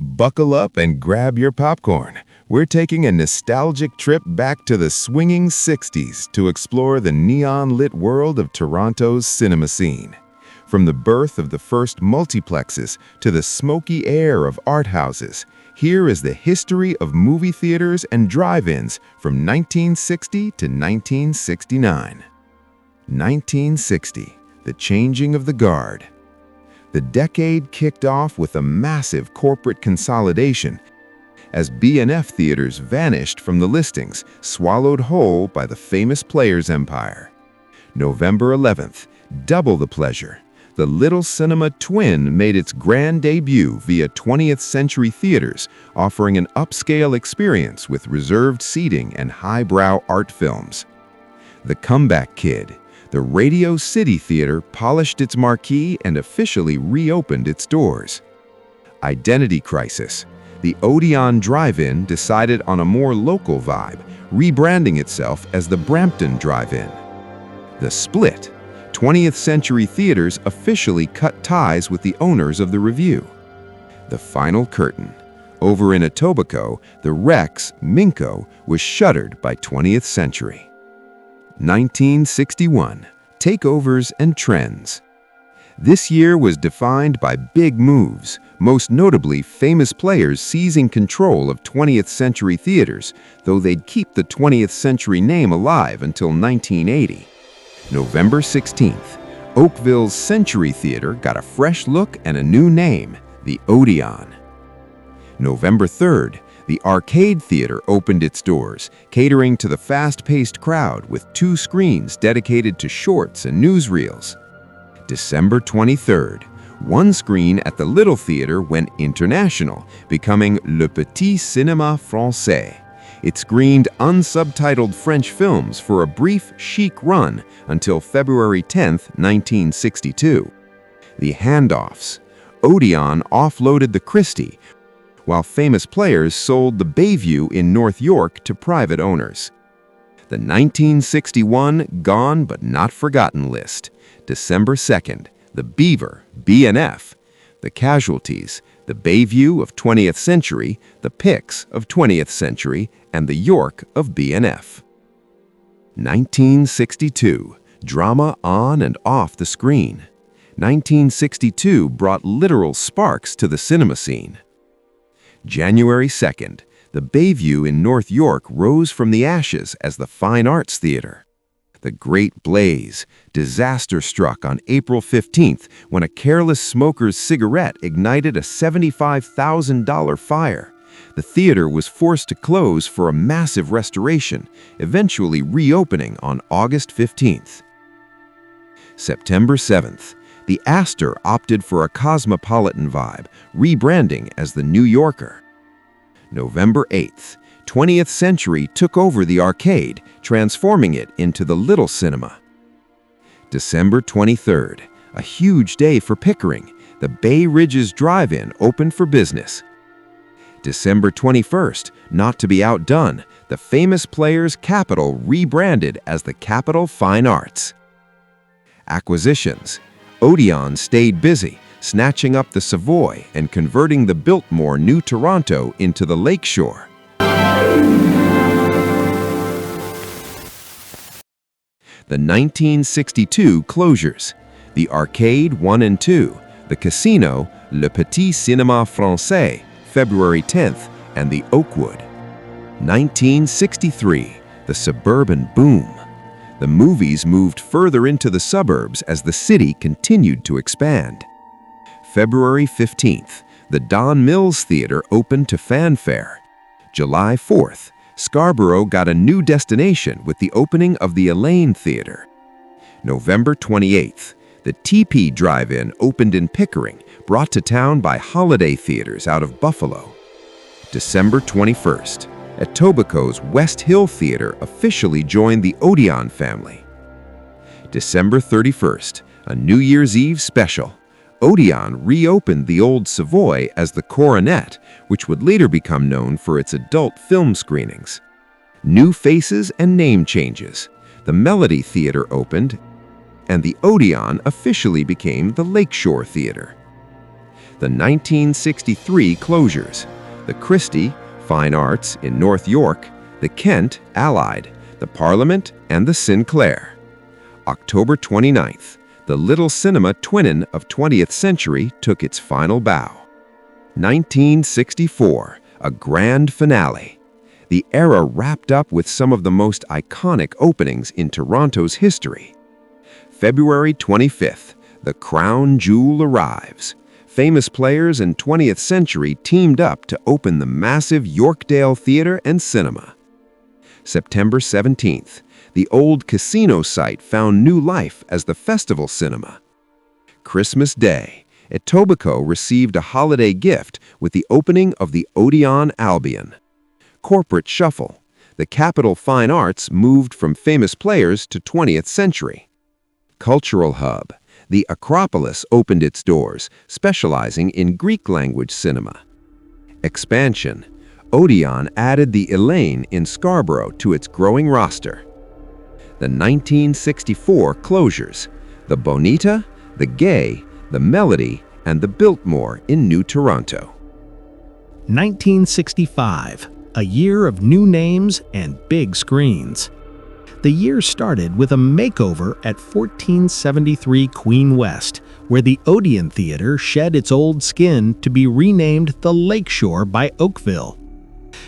Buckle up and grab your popcorn. We're taking a nostalgic trip back to the swinging 60s to explore the neon-lit world of Toronto's cinema scene. From the birth of the first multiplexes to the smoky air of art houses, here is the history of movie theaters and drive-ins from 1960 to 1969. 1960, the changing of the guard. The decade kicked off with a massive corporate consolidation as B&F theaters vanished from the listings, swallowed whole by the famous Players empire. November 11th, double the pleasure. The Little Cinema Twin made its grand debut via 20th Century Theaters, offering an upscale experience with reserved seating and highbrow art films. The Comeback Kid. The Radio City Theater polished its marquee and officially reopened its doors. Identity crisis. The Odeon Drive-In decided on a more local vibe, rebranding itself as the Brampton Drive-In. The Split. 20th Century Theaters officially cut ties with the owners of the Review. The Final Curtain. Over in Etobicoke, the Rex, Minco, was shuttered by 20th Century. 1961. Takeovers and trends. This year was defined by big moves, most notably famous players seizing control of 20th Century Theaters, though they'd keep the 20th Century name alive until 1980. November 16th. Oakville's Century Theater got a fresh look and a new name, the Odeon. November 3rd. The Arcade Theater opened its doors, catering to the fast-paced crowd with 2 screens dedicated to shorts and newsreels. December 23rd, one screen at the Little Theater went international, becoming Le Petit Cinéma Français. It screened unsubtitled French films for a brief, chic run until February 10, 1962. The handoffs. Odeon offloaded the Christie, while famous players sold the Bayview in North York to private owners. The 1961 Gone But Not Forgotten list. December 2nd, the Beaver, B&F, the Casualties, the Bayview of 20th Century, the Pix of 20th Century, and the York of B&F. 1962, drama on and off the screen. 1962 brought literal sparks to the cinema scene. January 2nd, the Bayview in North York rose from the ashes as the Fine Arts Theater. The Great Blaze. Disaster struck on April 15th when a careless smoker's cigarette ignited a $75,000 fire. The theater was forced to close for a massive restoration, eventually reopening on August 15th. September 7th. The Astor opted for a cosmopolitan vibe, rebranding as the New Yorker. November 8th, 20th Century took over the Arcade, transforming it into the Little Cinema. December 23rd, a huge day for Pickering. The Bay Ridges Drive-In opened for business. December 21st, not to be outdone, the famous Players Capitol rebranded as the Capitol Fine Arts. Acquisitions. Odeon stayed busy, snatching up the Savoy and converting the Biltmore New Toronto into the Lakeshore. The 1962 closures. The Arcade 1 and 2, the Casino, Le Petit Cinéma Français, February 10th, and the Oakwood. 1963, the suburban boom. The movies moved further into the suburbs as the city continued to expand. February 15th, the Don Mills Theater opened to fanfare. July 4th, Scarborough got a new destination with the opening of the Elaine Theater. November 28th, the TP Drive-In opened in Pickering, brought to town by Holiday Theaters out of Buffalo. December 21st, Etobicoke's West Hill Theater officially joined the Odeon family. December 31st, a New Year's Eve special. Odeon reopened the old Savoy as the Coronet, which would later become known for its adult film screenings. New faces and name changes. The Melody Theater opened, and the Odeon officially became the Lakeshore Theater. the 1963 closures: the Christie, Fine Arts in North York, the Kent, Allied, the Parliament, and the Sinclair. October 29th, the Little Cinema Twinin of 20th Century took its final bow. 1964, a grand finale. The era wrapped up with some of the most iconic openings in Toronto's history. February 25th, the crown jewel arrives. Famous players in 20th Century teamed up to open the massive Yorkdale Theatre and Cinema. September 17th, the old casino site found new life as the Festival Cinema. Christmas Day, Etobicoke received a holiday gift with the opening of the Odeon Albion. Corporate Shuffle, the Capitol Fine Arts moved from Famous Players to 20th Century. Cultural Hub, the Acropolis opened its doors, specializing in Greek-language cinema. Expansion, Odeon added the Elaine in Scarborough to its growing roster. The 1964 closures: the Bonita, the Gay, the Melody, and the Biltmore in New Toronto. 1965, a year of new names and big screens. The year started with a makeover at 1473 Queen West, where the Odeon Theatre shed its old skin to be renamed the Lakeshore by Oakville.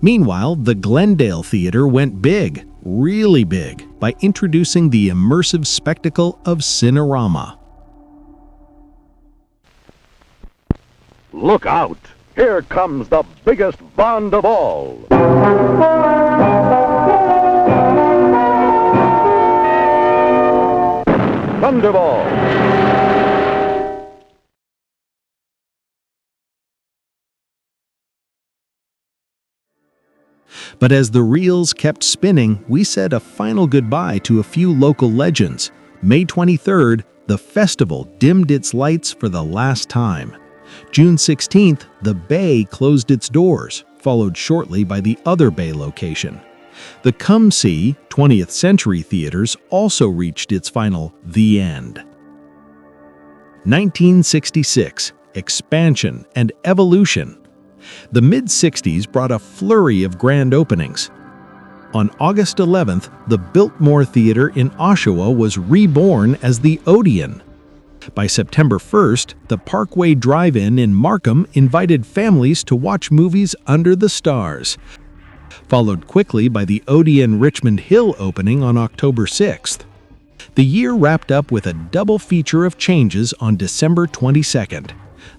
Meanwhile, the Glendale Theatre went big, really big, by introducing the immersive spectacle of Cinerama. Look out! Here comes the biggest Bond of all. Thunderball. But as the reels kept spinning, we said a final goodbye to a few local legends. May 23rd, the festival dimmed its lights for the last time. June 16th, the Bay closed its doors, followed shortly by the other Bay location. The Come See 20th Century Theaters also reached its final The End. 1966, expansion and evolution. The mid-60s brought a flurry of grand openings. On August 11th, the Biltmore Theatre in Oshawa was reborn as the Odeon. By September 1st, the Parkway Drive-In in Markham invited families to watch movies under the stars, followed quickly by the Odeon Richmond Hill opening on October 6th. The year wrapped up with a double feature of changes on December 22nd.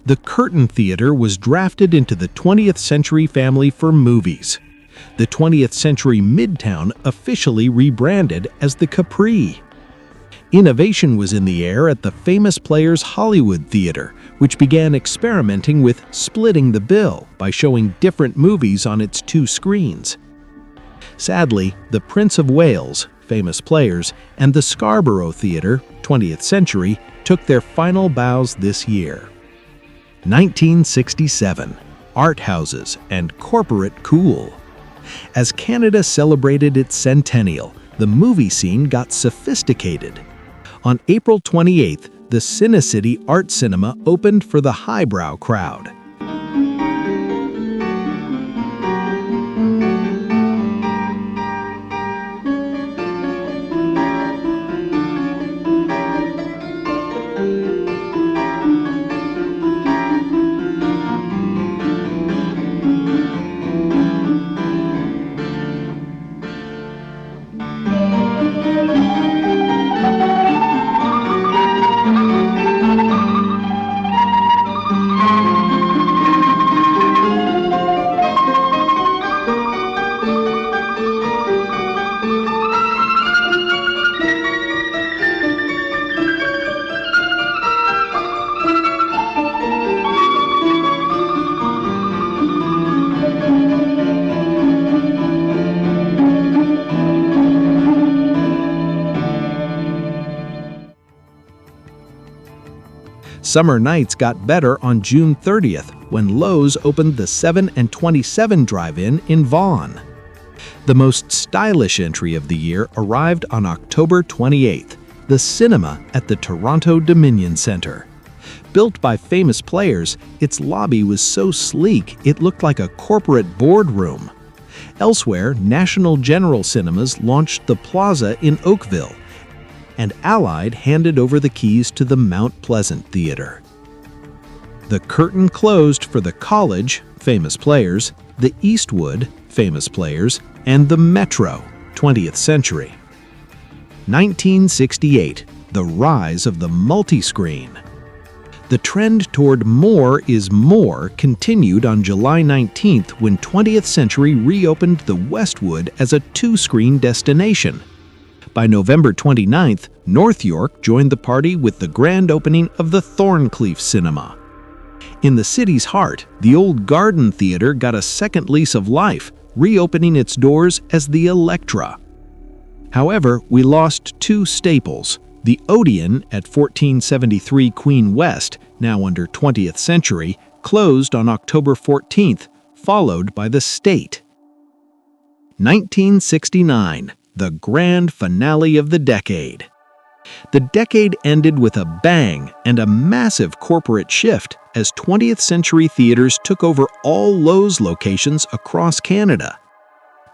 The Curtain Theatre was drafted into the 20th Century family for movies. The 20th Century Midtown officially rebranded as the Capri. Innovation was in the air at the Famous Players Hollywood Theatre, which began experimenting with splitting the bill by showing different movies on its two screens. Sadly, the Prince of Wales, Famous Players, and the Scarborough Theatre, 20th Century, took their final bows this year. 1967, art houses and corporate cool. As Canada celebrated its centennial, the movie scene got sophisticated. On April 28th, the Cinecity Art Cinema opened for the highbrow crowd. Summer nights got better on June 30th when Lowe's opened the 7 and 27 Drive-In in Vaughan. The most stylish entry of the year arrived on October 28th, the cinema at the Toronto Dominion Centre. Built by famous players, its lobby was so sleek it looked like a corporate boardroom. Elsewhere, National General Cinemas launched the Plaza in Oakville, and Allied handed over the keys to the Mount Pleasant Theater. The curtain closed for the College, famous players, the Eastwood, famous players, and the Metro, 20th Century. 1968, the rise of the multi-screen. The trend toward more is more continued on July 19th when 20th Century reopened the Westwood as a two-screen destination. By November 29th, North York joined the party with the grand opening of the Thorncliffe Cinema. In the city's heart, the old Garden Theater got a second lease of life, reopening its doors as the Electra. However, we lost two staples. The Odeon at 1473 Queen West, now under 20th Century, closed on October 14th, followed by the State. 1969, the grand finale of the decade. The decade ended with a bang and a massive corporate shift as 20th Century Theaters took over all Lowe's locations across Canada.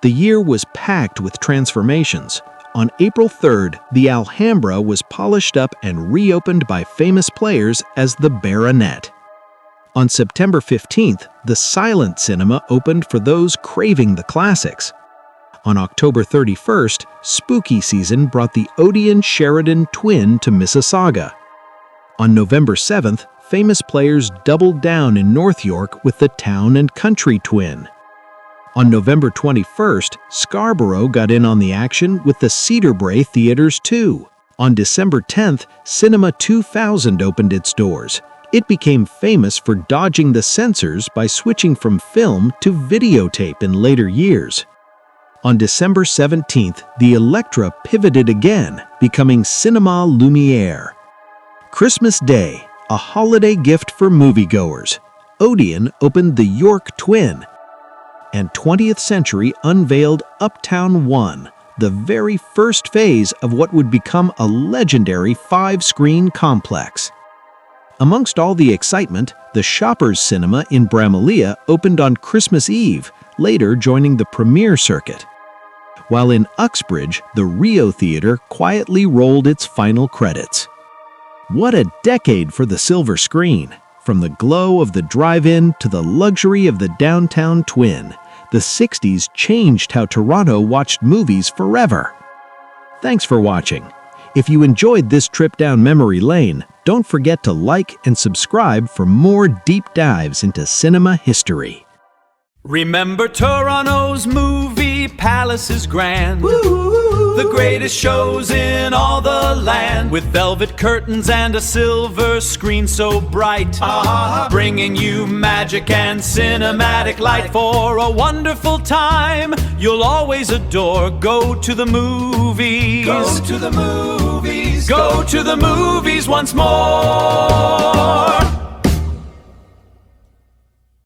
The year was packed with transformations. On April 3rd, the Alhambra was polished up and reopened by famous players as the Baronet. On September 15th, the Silent Cinema opened for those craving the classics. On October 31st, spooky season brought the Odeon Sheridan Twin to Mississauga. On November 7th, famous players doubled down in North York with the Town and Country Twin. On November 21st, Scarborough got in on the action with the Cedarbrae Theaters 2. On December 10th, Cinema 2000 opened its doors. It became famous for dodging the censors by switching from film to videotape in later years. On December 17th, the Electra pivoted again, becoming Cinema Lumiere. Christmas Day, a holiday gift for moviegoers. Odeon opened the York Twin, and 20th Century unveiled Uptown One, the very first phase of what would become a legendary 5-screen complex. Amongst all the excitement, the Shoppers Cinema in Bramalea opened on Christmas Eve, later joining the premiere circuit. While in Uxbridge, the Rio Theater quietly rolled its final credits. What a decade for the silver screen! From the glow of the drive-in to the luxury of the downtown Twin, the 60s changed how Toronto watched movies forever. Thanks for watching. If you enjoyed this trip down memory lane, don't forget to like and subscribe for more deep dives into cinema history. Remember Toronto's movie palace is grand. Woo! The greatest shows in all the land, with velvet curtains and a silver screen so bright, bringing you magic and cinematic light for a wonderful time you'll always adore. Go to the movies. Go to the movies. Go to the movies once more.